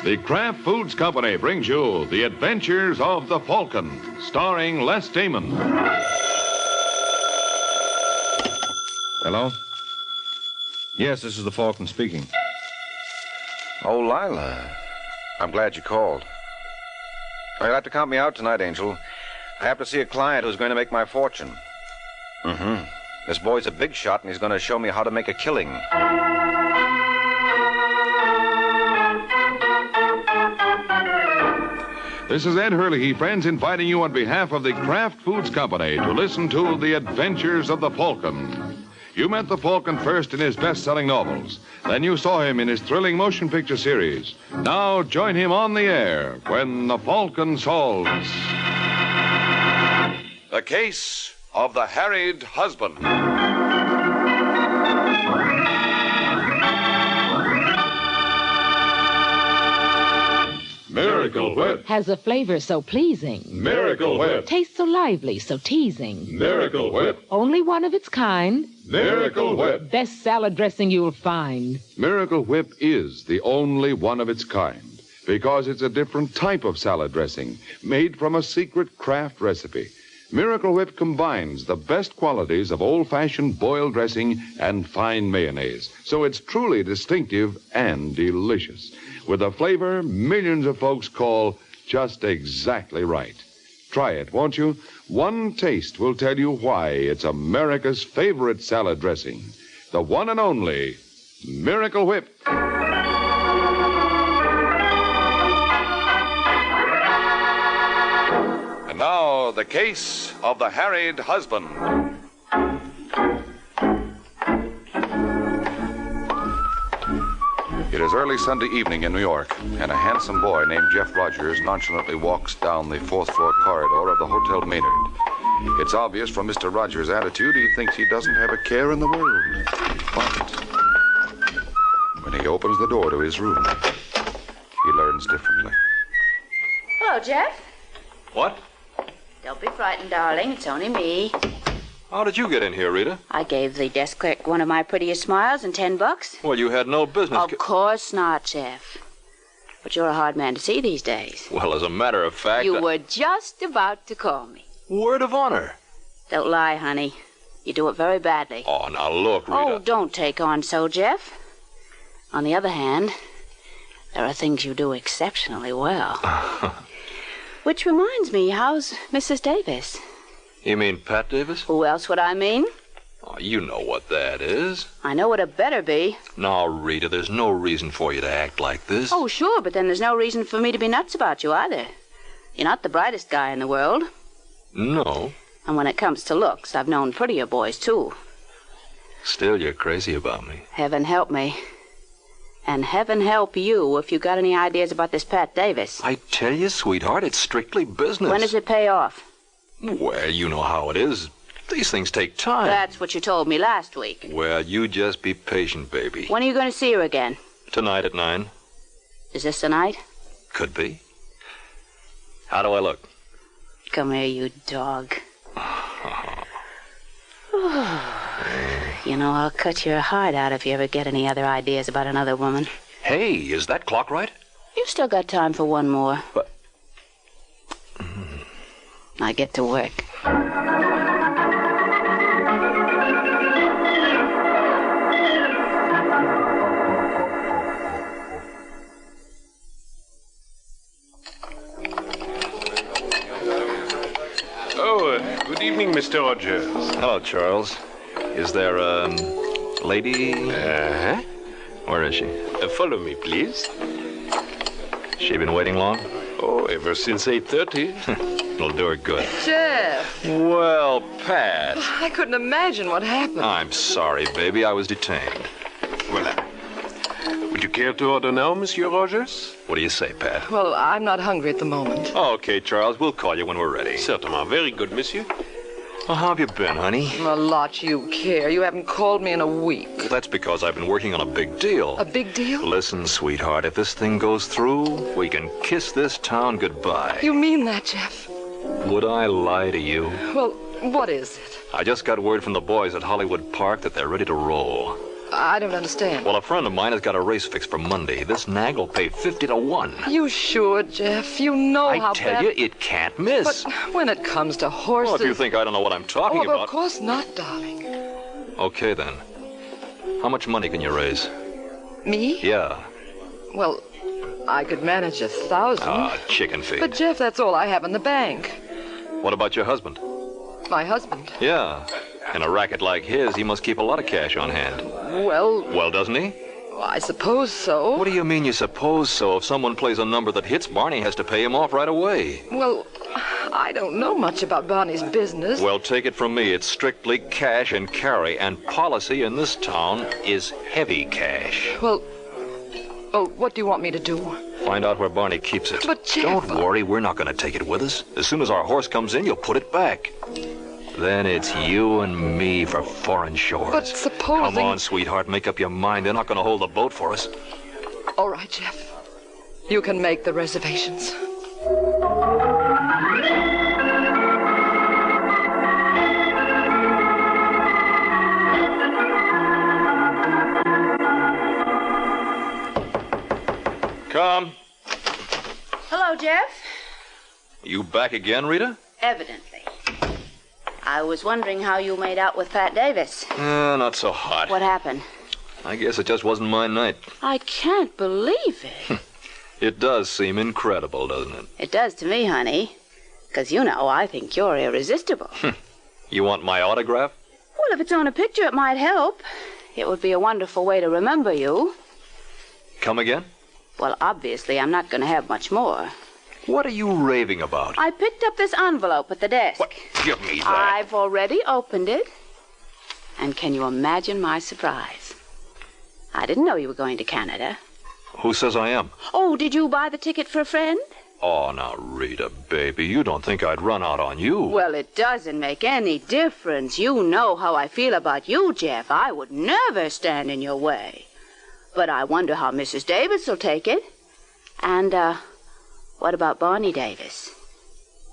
The Kraft Foods Company brings you The Adventures of the Falcon, starring Les Damon. Hello? Yes, this is the Falcon speaking. Oh, Lila. I'm glad you called. You'll have to count me out tonight, Angel. I have to see a client who's going to make my fortune. Mm-hmm. This boy's a big shot, and he's going to show me how to make a killing. This is Ed Hurley, friends, inviting you on behalf of the Kraft Foods Company to listen to The Adventures of the Falcon. You met the Falcon first in his best-selling novels. Then you saw him in his thrilling motion picture series. Now join him on the air when the Falcon solves The Case of the Harried Husband. Miracle Whip. Has a flavor so pleasing. Miracle Whip. Tastes so lively, so teasing. Miracle Whip. Only one of its kind. Miracle Whip. Best salad dressing you'll find. Miracle Whip is the only one of its kind because it's a different type of salad dressing made from a secret Kraft recipe. Miracle Whip combines the best qualities of old-fashioned boiled dressing and fine mayonnaise, so it's truly distinctive and delicious, with a flavor millions of folks call just exactly right. Try it, won't you? One taste will tell you why it's America's favorite salad dressing. The one and only Miracle Whip. And now, the case of the harried husband. It is early Sunday evening in New York, and a handsome boy named Jeff Rogers nonchalantly walks down the fourth-floor corridor of the Hotel Maynard. It's obvious from Mr. Rogers' attitude he thinks he doesn't have a care in the world. But when he opens the door to his room, he learns differently. Hello, Jeff. What? Don't be frightened, darling. It's only me. How did you get in here, Rita? I gave the desk clerk one of my prettiest smiles and $10. Well, you had no business... Of course not, Jeff. But you're a hard man to see these days. Well, as a matter of fact... You were just about to call me. Word of honor. Don't lie, honey. You do it very badly. Oh, now look, Rita. Oh, don't take on so, Jeff. On the other hand, there are things you do exceptionally well. Which reminds me, how's Mrs. Davis? You mean Pat Davis? Who else would I mean? Oh, you know what that is. I know what it better be. Now, Rita, there's no reason for you to act like this. Oh, sure, but then there's no reason for me to be nuts about you either. You're not the brightest guy in the world. No. And when it comes to looks, I've known prettier boys, too. Still, you're crazy about me. Heaven help me. And heaven help you if you got any ideas about this Pat Davis. I tell you, sweetheart, it's strictly business. When does it pay off? Well, you know how it is. These things take time. That's what you told me last week. Well, you just be patient, baby. When are you going to see her again? Tonight at 9. Is this the night? Could be. How do I look? Come here, you dog. You know, I'll cut your heart out if you ever get any other ideas about another woman. Hey, is that clock right? You still got time for one more. But... I get to work. Good evening, Mr. Rogers. Hello, Charles. Is there a lady? Uh-huh. Where is she? Follow me, please. She been waiting long? Oh, ever since 8:30. It'll do her good. Jeff, Well, Pat. I couldn't imagine what happened. I'm sorry, baby. I was detained. Voilà. Would you care to order now, Monsieur Rogers? What do you say, Pat? Well, I'm not hungry at the moment. Okay, Charles. We'll call you when we're ready. Certainement. Very good, monsieur. Well, how have you been, honey? A lot you care. You haven't called me in a week. Well, that's because I've been working on a big deal. A big deal? Listen, sweetheart, if this thing goes through, we can kiss this town goodbye. You mean that, Jeff? Would I lie to you? Well, what is it? I just got word from the boys at Hollywood Park that they're ready to roll. I don't understand. Well, a friend of mine has got a race fixed for Monday. This nag will pay 50 to 1. You sure, Jeff? You know how I tell bad... you, it can't miss. But when it comes to horses... Well, if you think I don't know what I'm talking about... Of course not, darling. Okay, then. How much money can you raise? Me? Yeah. Well, I could manage 1,000. Ah, chicken feed. But, Jeff, that's all I have in the bank. What about your husband? My husband? Yeah. In a racket like his, he must keep a lot of cash on hand. Well... Well, doesn't he? I suppose so. What do you mean you suppose so? If someone plays a number that hits, Barney has to pay him off right away. Well, I don't know much about Barney's business. Well, take it from me. It's strictly cash and carry, and policy in this town is heavy cash. Well, what do you want me to do? Find out where Barney keeps it. But, Jeff... Don't worry, we're not going to take it with us. As soon as our horse comes in, you'll put it back. Then it's you and me for foreign shores. But supposing... Come on, sweetheart, make up your mind. They're not going to hold the boat for us. All right, Jeff. You can make the reservations. Come. Hello, Jeff. You back again, Rita? Evidently. I was wondering how you made out with Pat Davis. Not so hot. What happened? I guess it just wasn't my night. I can't believe it. It does seem incredible, doesn't it? It does to me, honey. 'Cause you know I think you're irresistible. You want my autograph? Well, if it's on a picture, it might help. It would be a wonderful way to remember you. Come again? Well, obviously, I'm not going to have much more. What are you raving about? I picked up this envelope at the desk. What? Give me that. I've already opened it. And can you imagine my surprise? I didn't know you were going to Canada. Who says I am? Oh, did you buy the ticket for a friend? Oh, now, Rita, baby, you don't think I'd run out on you. Well, it doesn't make any difference. You know how I feel about you, Jeff. I would never stand in your way. But I wonder how Mrs. Davis will take it. And, what about Barney Davis?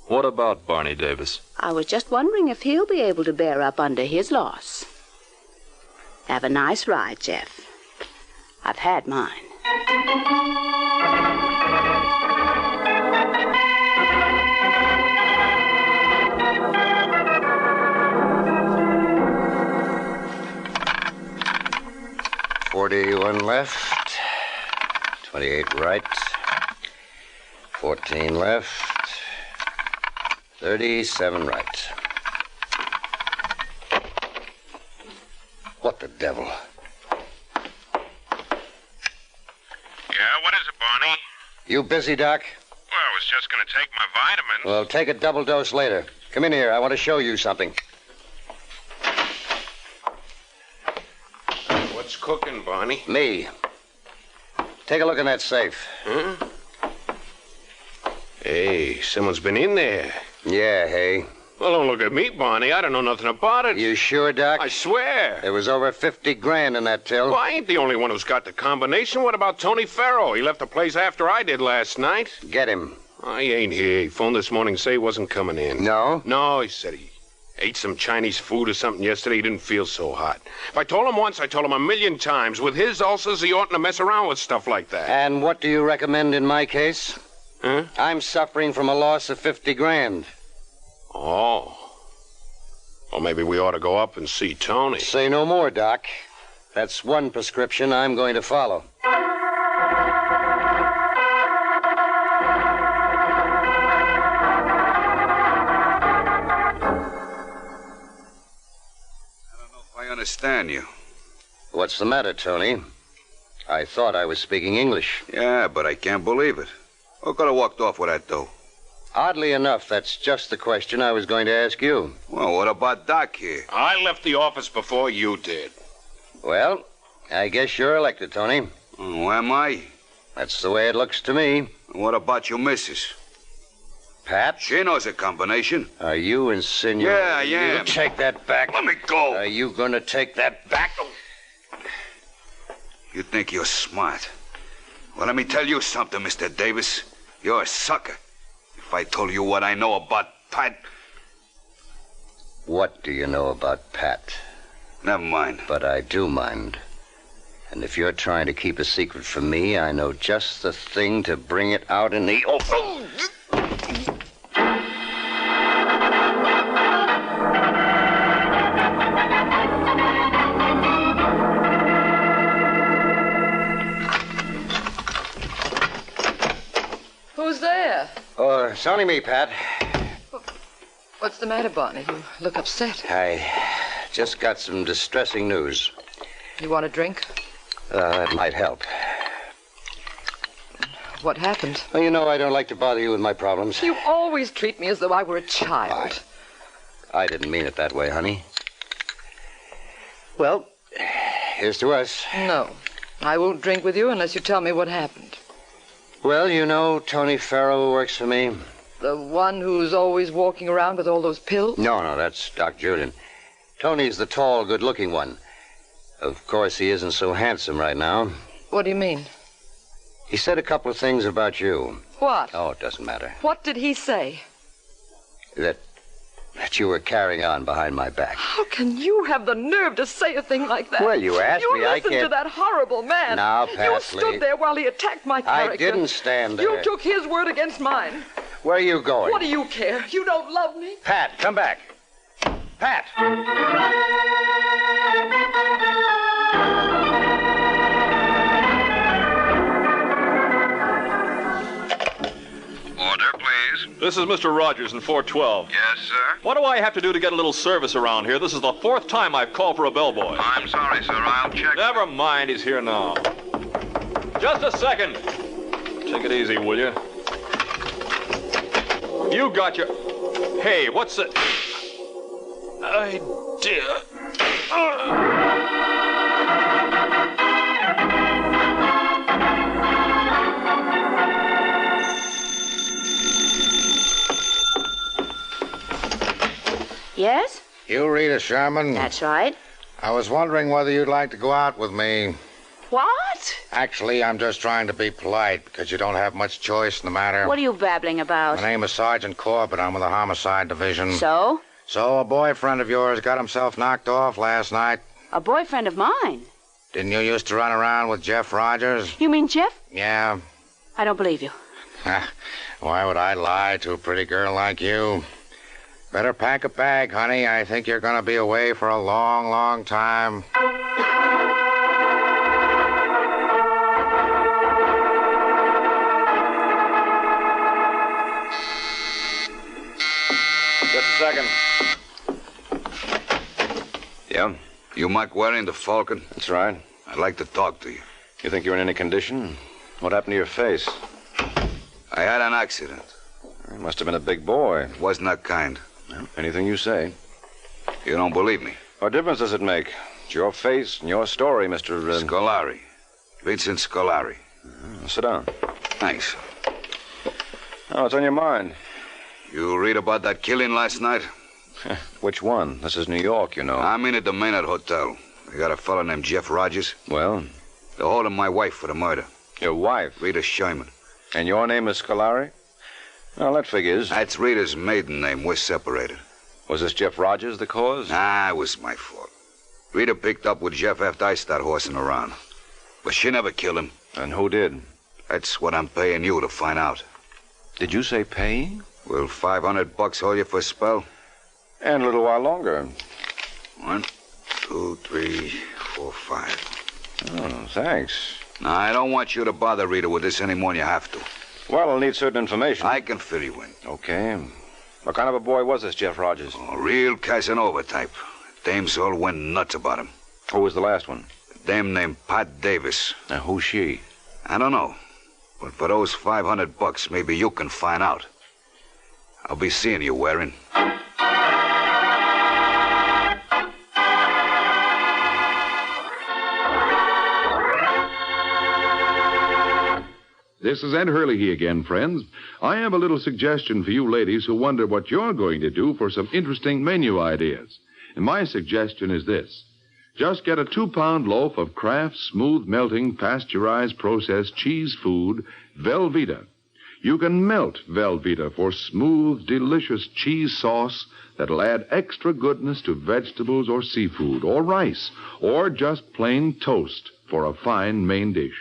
What about Barney Davis? I was just wondering if he'll be able to bear up under his loss. Have a nice ride, Jeff. I've had mine. $41 left, 28 right, 14 left, 37 right. What the devil? Yeah, what is it, Barney? You busy, Doc? Well, I was just going to take my vitamins. Well, take a double dose later. Come in here. I want to show you something. What's cooking, Barney? Me. Take a look in that safe. Huh? Hey, someone's been in there. Yeah, hey. Well, don't look at me, Barney. I don't know nothing about it. You sure, Doc? I swear. There was over 50 grand in that till. Well, I ain't the only one who's got the combination. What about Tony Farrow? He left the place after I did last night. Get him. Oh, he ain't here. He phoned this morning to say he wasn't coming in. No? No, he said he ate some Chinese food or something yesterday. He didn't feel so hot. If I told him once, I told him a million times. With his ulcers, he oughtn't to mess around with stuff like that. And what do you recommend in my case? Huh? I'm suffering from a loss of 50 grand. Oh. Well, maybe we ought to go up and see Tony. Say no more, Doc. That's one prescription I'm going to follow. I understand you. What's the matter, Tony? I thought I was speaking English. Yeah, but I can't believe it. Who could have walked off with that dough? Oddly enough, that's just the question I was going to ask you. Well, what about Doc here? I left the office before you did. Well, I guess you're elected, Tony. Oh, am I? That's the way it looks to me. What about your missus? Pat? She knows a combination. Are you insinuating? Yeah, I am. You take that back. Let me go. Are you going to take that back? You think you're smart. Well, let me tell you something, Mr. Davis. You're a sucker. If I told you what I know about Pat... What do you know about Pat? Never mind. But I do mind. And if you're trying to keep a secret from me, I know just the thing to bring it out in the open. Who's there? Oh, it's only me, Pat. What's the matter, Barney? You look upset. I just got some distressing news. You want a drink? That might help. What happened? Well, you know I don't like to bother you with my problems. You always treat me as though I were a child. I didn't mean it that way, honey. Well, here's to us. No, I won't drink with you unless you tell me what happened. Well, you know Tony Farrell works for me. The one who's always walking around with all those pills? No, that's Doc Julian. Tony's the tall, good-looking one. Of course, he isn't so handsome right now. What do you mean? He said a couple of things about you. What? Oh, it doesn't matter. What did he say? That you were carrying on behind my back. How can you have the nerve to say a thing like that? Well, you asked me, I can't... You listened to that horrible man. Now, Pat, you stood please. there while he attacked my character. I didn't stand there. You took his word against mine. Where are you going? What do you care? You don't love me. Pat, come back. Pat! Order, please. This is Mr. Rogers in 412. Yes, sir. What do I have to do to get a little service around here? This is the 4th time I've called for a bellboy. I'm sorry, sir. I'll check. Never mind, he's here now. Just a second. Take it easy, will you? You got your... Hey, what's the... idea? Yes? You, Rita Sherman? That's right. I was wondering whether you'd like to go out with me. What? Actually, I'm just trying to be polite because you don't have much choice in the matter. What are you babbling about? My name is Sergeant Corbett. I'm with the Homicide Division. So? So a boyfriend of yours got himself knocked off last night. A boyfriend of mine? Didn't you used to run around with Jeff Rogers? You mean Jeff? Yeah. I don't believe you. Why would I lie to a pretty girl like you? Better pack a bag, honey. I think you're going to be away for a long, long time. Just a second. Yeah? You Mike Waring, the Falcon? That's right. I'd like to talk to you. You think you're in any condition? What happened to your face? I had an accident. You must have been a big boy. It wasn't that kind. Well, anything you say. You don't believe me? What difference does it make? It's your face and your story, Mr. Scolari. Vincent Scolari. Sit down. Thanks. Oh, what's on your mind? You read about that killing last night? Which one? This is New York, you know. I'm in at the Maynard Hotel. I got a fellow named Jeff Rogers. Well? They're holding my wife for the murder. Your wife? Rita Sherman. And your name is Scolari? Well, that figures. That's Rita's maiden name. We're separated. Was this Jeff Rogers the cause? Nah, it was my fault. Rita picked up with Jeff after I started horsing around. But she never killed him. And who did? That's what I'm paying you to find out. Did you say paying? Will $500 hold you for a spell? And a little while longer. 1, 2, 3, 4, 5. Oh, thanks. Now, I don't want you to bother Rita with this any more than you have to. Well, I'll need certain information. I can fill you in. Okay. What kind of a boy was this Jeff Rogers? A real Casanova type. Dames all went nuts about him. Who was the last one? A dame named Pat Davis. Now, who's she? I don't know. But for those $500, maybe you can find out. I'll be seeing you, Waring. This is Ed Hurley again, friends. I have a little suggestion for you ladies who wonder what you're going to do for some interesting menu ideas. And my suggestion is this. Just get a 2-pound loaf of Kraft's smooth melting, pasteurized, processed cheese food, Velveeta. You can melt Velveeta for smooth, delicious cheese sauce that'll add extra goodness to vegetables or seafood or rice or just plain toast for a fine main dish.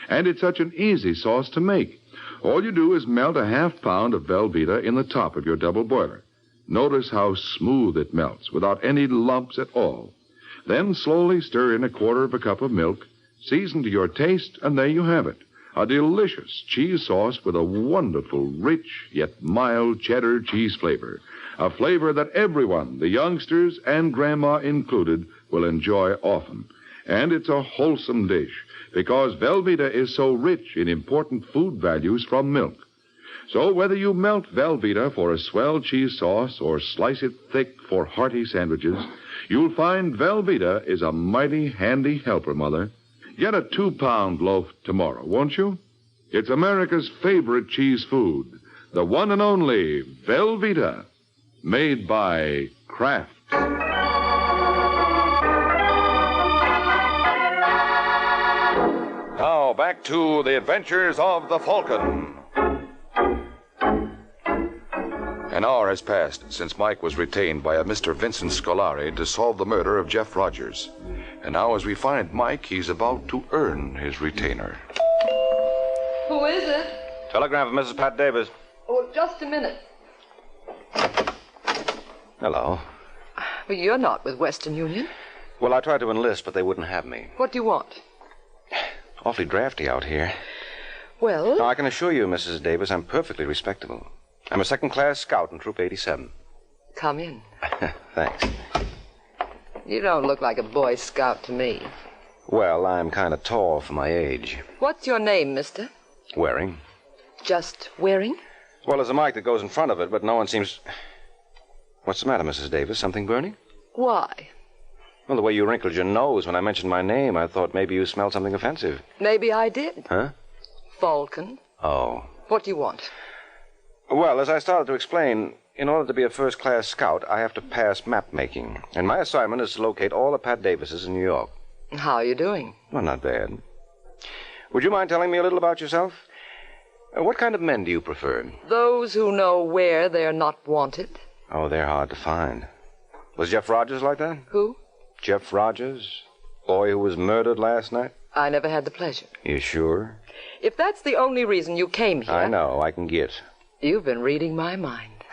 And it's such an easy sauce to make. All you do is melt a half-pound of Velveeta in the top of your double boiler. Notice how smooth it melts without any lumps at all. Then slowly stir in a quarter of a cup of milk, season to your taste, and there you have it. A delicious cheese sauce with a wonderful, rich, yet mild cheddar cheese flavor. A flavor that everyone, the youngsters and Grandma included, will enjoy often. And it's a wholesome dish because Velveeta is so rich in important food values from milk. So whether you melt Velveeta for a swell cheese sauce or slice it thick for hearty sandwiches, you'll find Velveeta is a mighty handy helper, Mother. Get a 2-pound loaf tomorrow, won't you? It's America's favorite cheese food, the one and only Velveeta, made by Kraft. Now back to the adventures of the Falcon. An hour has passed since Mike was retained by a Mr. Vincent Scolari to solve the murder of Jeff Rogers. And now as we find Mike, he's about to earn his retainer. Who is it? Telegram from Mrs. Pat Davis. Oh, just a minute. Hello. Well, you're not with Western Union. Well, I tried to enlist, but they wouldn't have me. What do you want? Awfully drafty out here. Well? Now, I can assure you, Mrs. Davis, I'm perfectly respectable. I'm a second-class scout in Troop 87. Come in. Thanks. You don't look like a Boy Scout to me. Well, I'm kind of tall for my age. What's your name, mister? Waring. Just Waring? Well, there's a mic that goes in front of it, but no one seems... What's the matter, Mrs. Davis? Something burning? Why? Well, the way you wrinkled your nose when I mentioned my name, I thought maybe you smelled something offensive. Maybe I did. Huh? Falcon. Oh. What do you want? Well, as I started to explain, in order to be a first-class scout, I have to pass map making. And my assignment is to locate all the Pat Davises in New York. How are you doing? Well, not bad. Would you mind telling me a little about yourself? What kind of men do you prefer? Those who know where they're not wanted. Oh, they're hard to find. Was Jeff Rogers like that? Who? Jeff Rogers? Boy who was murdered last night? I never had the pleasure. You sure? If that's the only reason you came here... I know, I can get. You've been reading my mind.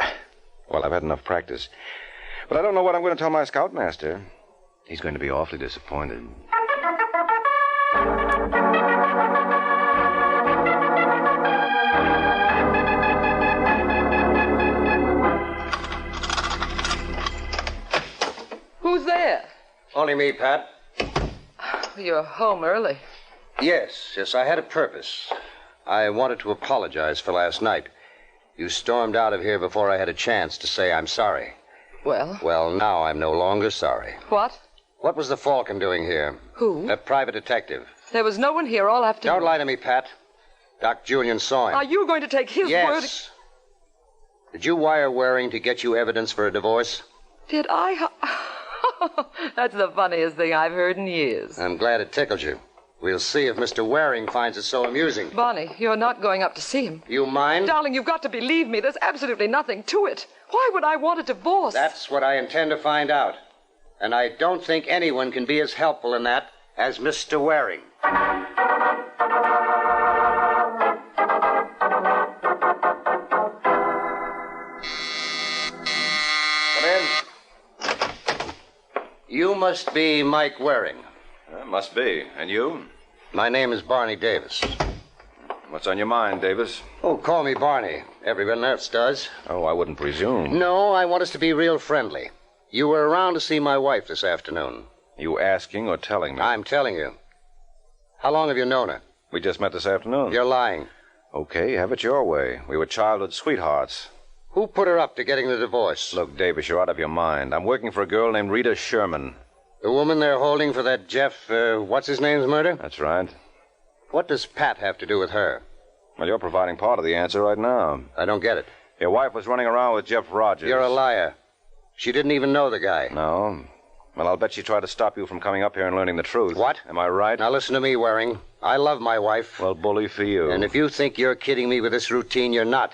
Well, I've had enough practice. But I don't know what I'm going to tell my scoutmaster. He's going to be awfully disappointed. Who's there? Only me, Pat. You're home early. Yes, I had a purpose. I wanted to apologize for last night. You stormed out of here before I had a chance to say I'm sorry. Well? Well, now I'm no longer sorry. What? What was the Falcon doing here? Who? A private detective. There was no one here all afternoon. Don't lie to me, Pat. Doc Julian saw him. Are you going to take his word? Yes. Did you wire Waring to get you evidence for a divorce? Did I? That's the funniest thing I've heard in years. I'm glad it tickled you. We'll see if Mr. Waring finds it so amusing. Bonnie, you're not going up to see him. You mind? Darling, you've got to believe me. There's absolutely nothing to it. Why would I want a divorce? That's what I intend to find out. And I don't think anyone can be as helpful in that as Mr. Waring. Come in. You must be Mike Waring. Must be. And you? My name is Barney Davis. What's on your mind, Davis? Oh, call me Barney. Everyone else does. Oh, I wouldn't presume. No, I want us to be real friendly. You were around to see my wife this afternoon. You asking or telling me? I'm telling you. How long have you known her? We just met this afternoon. You're lying. Okay, have it your way. We were childhood sweethearts. Who put her up to getting the divorce? Look, Davis, you're out of your mind. I'm working for a girl named Rita Sherman. The woman they're holding for that Jeff, what's-his-name's murder? That's right. What does Pat have to do with her? Well, you're providing part of the answer right now. I don't get it. Your wife was running around with Jeff Rogers. You're a liar. She didn't even know the guy. No? Well, I'll bet she tried to stop you from coming up here and learning the truth. What? Am I right? Now listen to me, Waring. I love my wife. Well, bully for you. And if you think you're kidding me with this routine, you're not.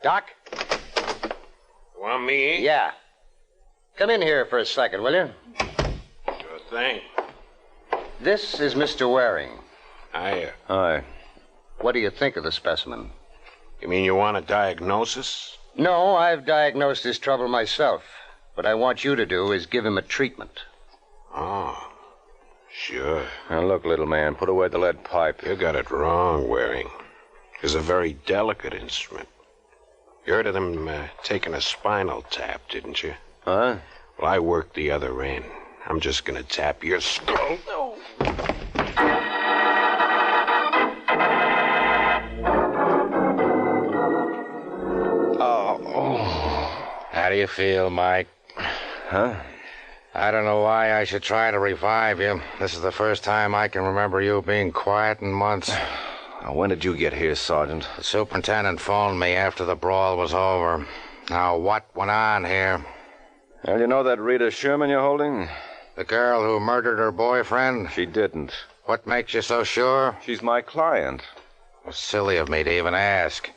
Doc? Want me? Yeah. Come in here for a second, will you? Sure thing. This is Mr. Waring. Hi. What do you think of the specimen? You mean you want a diagnosis? No, I've diagnosed his trouble myself. What I want you to do is give him a treatment. Oh, sure. Now, look, little man, put away the lead pipe. You got it wrong, Waring. It's a very delicate instrument. You heard of them taking a spinal tap, didn't you? Huh? Well, I work the other end. I'm just going to tap your skull. Oh. How do you feel, Mike? Huh? I don't know why I should try to revive you. This is the first time I can remember you being quiet in months. When did you get here, Sergeant? The superintendent phoned me after the brawl was over. Now, what went on here? Well, you know that Rita Sherman you're holding? The girl who murdered her boyfriend? She didn't. What makes you so sure? She's my client. Well, silly of me to even ask.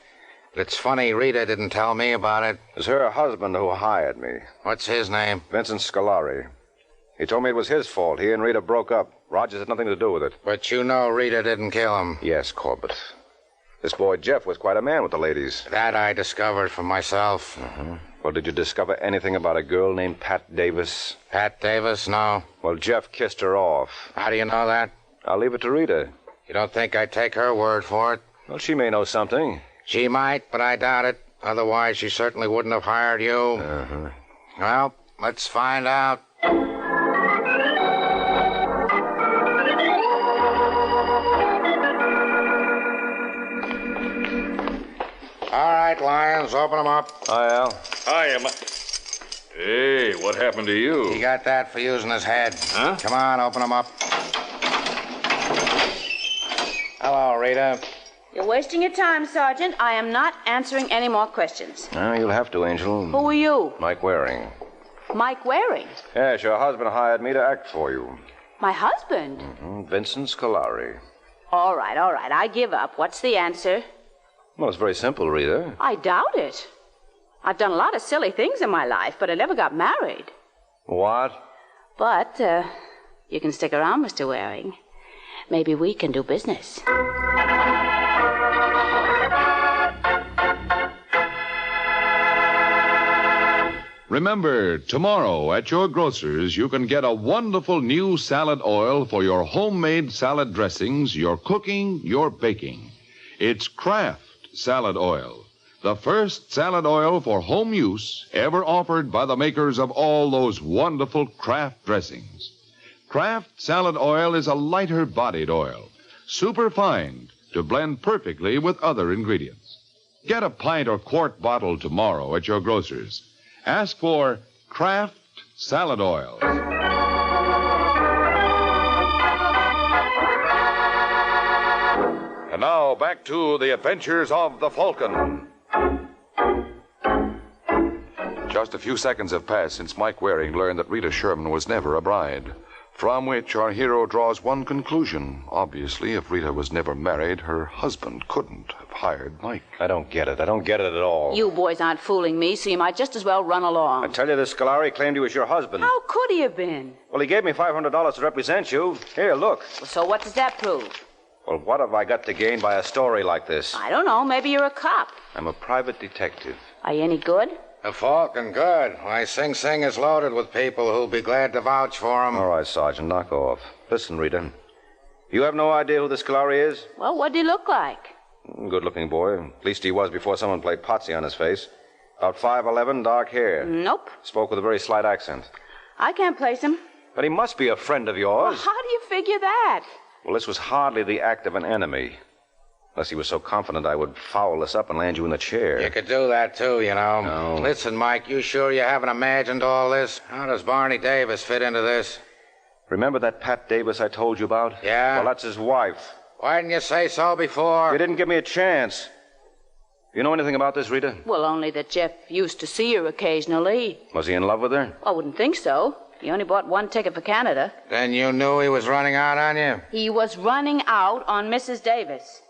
But it's funny Rita didn't tell me about it. It was her husband who hired me. What's his name? Vincent Scolari. He told me it was his fault. He and Rita broke up. Rogers had nothing to do with it. But you know Rita didn't kill him. Yes, Corbett. This boy Jeff was quite a man with the ladies. That I discovered for myself. Well, did you discover anything about a girl named Pat Davis? Pat Davis? No. Well, Jeff kissed her off. How do you know that? I'll leave it to Rita. You don't think I'd take her word for it? Well, she may know something. She might, but I doubt it. Otherwise, she certainly wouldn't have hired you. Well, let's find out. All right, Lyons, open them up. Hi, Al. Hi, Emma. Hey, what happened to you? He got that for using his head. Huh? Come on, open them up. Hello, Rita. You're wasting your time, Sergeant. I am not answering any more questions. No, you'll have to, Angel. Who are you? Mike Waring. Mike Waring? Yes, your husband hired me to act for you. My husband? Vincent Scolari. All right. I give up. What's the answer? Well, it's very simple, Rita. I doubt it. I've done a lot of silly things in my life, but I never got married. What? But, you can stick around, Mr. Waring. Maybe we can do business. Remember, tomorrow at your grocer's, you can get a wonderful new salad oil for your homemade salad dressings, your cooking, your baking. It's Kraft Salad Oil, the first salad oil for home use ever offered by the makers of all those wonderful Kraft dressings. Kraft Salad Oil is a lighter-bodied oil, superfine to blend perfectly with other ingredients. Get a pint or quart bottle tomorrow at your grocer's. Ask for Kraft Salad Oil. And now back to the adventures of the Falcon. Just a few seconds have passed since Mike Waring learned that Rita Sherman was never a bride. From which our hero draws one conclusion. Obviously, if Rita was never married, her husband couldn't have hired Mike. I don't get it. I don't get it at all. You boys aren't fooling me, so you might just as well run along. I tell you, this Scolari claimed he was your husband. How could he have been? Well, he gave me $500 to represent you. Here, look. So what does that prove? Well, what have I got to gain by a story like this? I don't know. Maybe you're a cop. I'm a private detective. Are you any good? The Falcon, good. Why, Sing Sing is loaded with people who'll be glad to vouch for him. All right, Sergeant, knock off. Listen, Rita. You have no idea who this Scolari is? Well, what did he look like? Good-looking boy. At least he was before someone played Potsy on his face. About 5'11", dark hair. Nope. Spoke with a very slight accent. I can't place him. But he must be a friend of yours. Well, how do you figure that? Well, this was hardly the act of an enemy. Unless he was so confident I would foul this up and land you in the chair. You could do that, too, you know. No. Listen, Mike, you sure you haven't imagined all this? How does Barney Davis fit into this? Remember that Pat Davis I told you about? Yeah? Well, that's his wife. Why didn't you say so before? You didn't give me a chance. You know anything about this, Rita? Well, only that Jeff used to see her occasionally. Was he in love with her? I wouldn't think so. He only bought one ticket for Canada. Then you knew he was running out on you? He was running out on Mrs. Davis.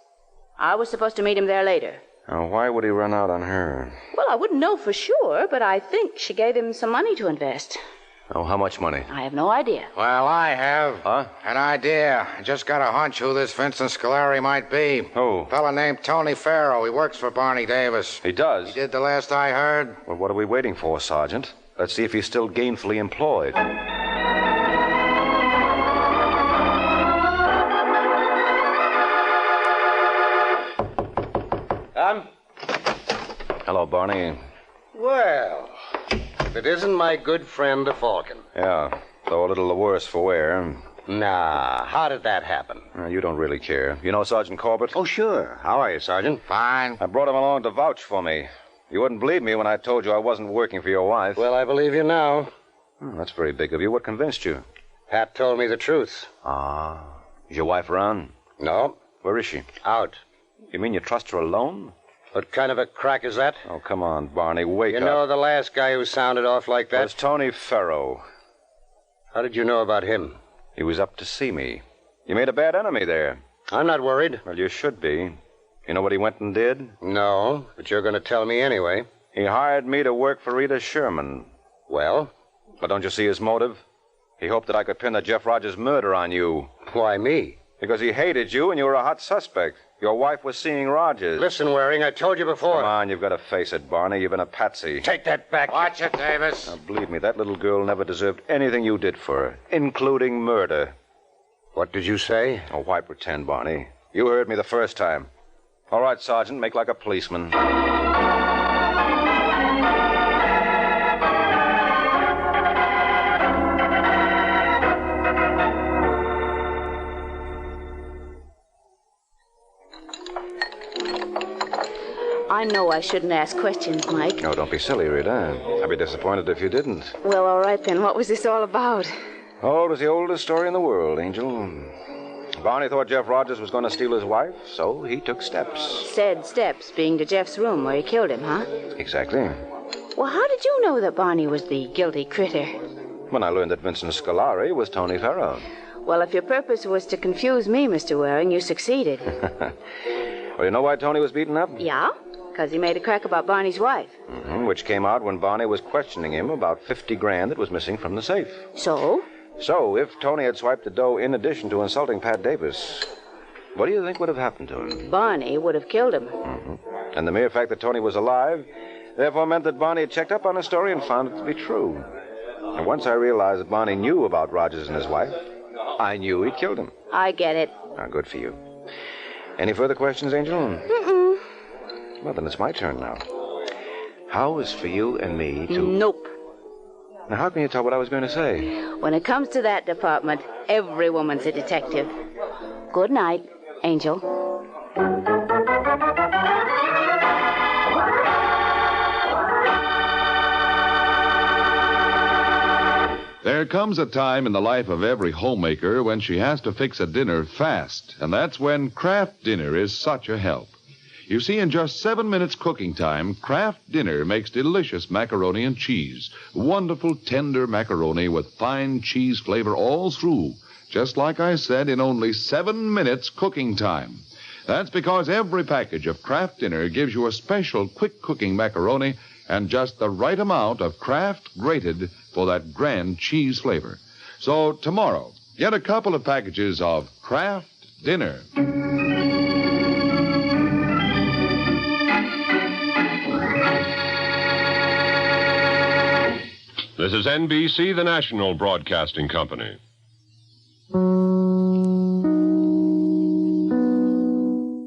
I was supposed to meet him there later. Now, why would he run out on her? Well, I wouldn't know for sure, but I think she gave him some money to invest. Oh, how much money? I have no idea. Well, I have. Huh? An idea. I just got a hunch who this Vincent Scolari might be. Who? A fella named Tony Farrow. He works for Barney Davis. He does? He did the last I heard. Well, what are we waiting for, Sergeant? Let's see if he's still gainfully employed. Hello, Barney. Well, if it isn't my good friend, the Falcon. Yeah, though a little the worse for wear. Nah, how did that happen? You don't really care. You know Sergeant Corbett? Oh, sure. How are you, Sergeant? Fine. I brought him along to vouch for me. You wouldn't believe me when I told you I wasn't working for your wife. Well, I believe you now. That's very big of you. What convinced you? Pat told me the truth. Ah. Is your wife around? No. Where is she? Out. You mean you trust her alone? What kind of a crack is that? Oh, come on, Barney. Wake up. You know the last guy who sounded off like that? Was Tony Farrow. How did you know about him? He was up to see me. You made a bad enemy there. I'm not worried. Well, you should be. You know what he went and did? No, but you're going to tell me anyway. He hired me to work for Rita Sherman. Well? But don't you see his motive? He hoped that I could pin the Jeff Rogers murder on you. Why me? Because he hated you and you were a hot suspect. Your wife was seeing Rogers. Listen, Waring, I told you before. Come on, you've got to face it, Barney. You've been a patsy. Take that back. Watch it, Davis. Now, believe me, that little girl never deserved anything you did for her, including murder. What did you say? Oh, why pretend, Barney? You heard me the first time. All right, Sergeant, make like a policeman. I know I shouldn't ask questions, Mike. No, don't be silly, Rita. I'd be disappointed if you didn't. Well, all right then. What was this all about? Oh, it was the oldest story in the world, Angel. Barney thought Jeff Rogers was going to steal his wife, so he took steps. Said steps, being to Jeff's room where he killed him, huh? Exactly. Well, how did you know that Barney was the guilty critter? When I learned that Vincent Scolari was Tony Farrow. Well, if your purpose was to confuse me, Mr. Waring, you succeeded. Well, you know why Tony was beaten up? Yeah? Because he made a crack about Barney's wife. Which came out when Barney was questioning him about 50 grand that was missing from the safe. So? So, if Tony had swiped the dough in addition to insulting Pat Davis, what do you think would have happened to him? Barney would have killed him. And the mere fact that Tony was alive, therefore meant that Barney had checked up on his story and found it to be true. And once I realized that Barney knew about Rogers and his wife, I knew he'd killed him. I get it. Ah, good for you. Any further questions, Angel? Mm-mm. Well, then it's my turn now. How is for you and me to... Nope. Now, how can you tell what I was going to say? When it comes to that department, every woman's a detective. Good night, Angel. There comes a time in the life of every homemaker when she has to fix a dinner fast, and that's when Kraft Dinner is such a help. You see, in just 7 minutes cooking time, Kraft Dinner makes delicious macaroni and cheese. Wonderful, tender macaroni with fine cheese flavor all through. Just like I said, in only 7 minutes cooking time. That's because every package of Kraft Dinner gives you a special quick cooking macaroni and just the right amount of Kraft grated for that grand cheese flavor. So tomorrow, get a couple of packages of Kraft Dinner. This is NBC, the national broadcasting company.